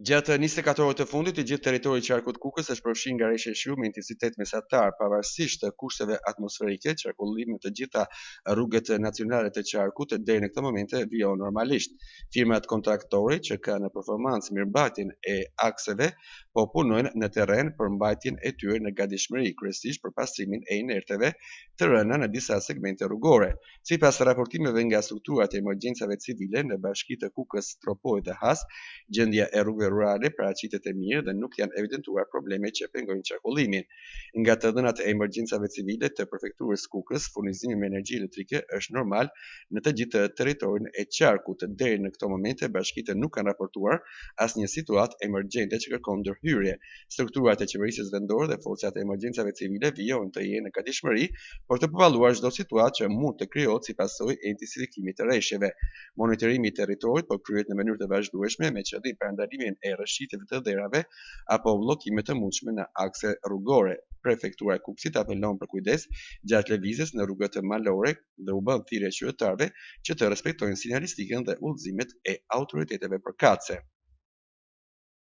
Gjatë 24 orëve të fundit, i gjithë territori i qarkut Kukës është përfshirë nga rreshtë e shiut me intensitet mesatar, pavarësisht të kushteve atmosferike. Qarkullimi në të gjitha rrugët nacionale të qarkut deri në këtë moment vijon normalisht. Firmat kontraktore që kanë performancë mirëmbajtjen e akseve po punojnë në terren për mbajtjen e tyre në gatishmëri, kryesisht për pastrimin e inerteve të rëna në disa segmente rrugore. Sipas raportimeve nga strukturat e emergjencave civile në bashkitë të Kukës, Tropoj dhe Has, gjendja e rrugëve rurale paraqitet e mirë dhe nuk janë evidentuar probleme që pengojnë qarkullimin. Nga të dhënat e emergjencave civile të prefekturës Kukës, furnizimi me energji elektrike është normal në të gjithë territorin e qarkut. Deri në këto momente bashkitë nuk kanë raportuar asnjë situatë emergjente që kërkon ndërhyrje. Strukturat e qeverisjes vendore dhe forcat e emergjencave civile vijojnë të jenë në gatishmëri për të përballuar çdo situatë që mund të krijohet si pasojë e intensifikimit të rreshjeve. Monitorimi i territorit po kryhet në mënyrë të vazhdueshme me qëllim parandalimin e rrëshqitjeve të dherave apo vllokime të mundshme në akse rrugore. Prefektura e Kukësit apelon për kujdes gjatë lëvizjes në rrugët malore dhe u bën thirrje qytetarëve që të respektojnë sinjalistikën dhe udhëzimet e autoriteteve përkatëse.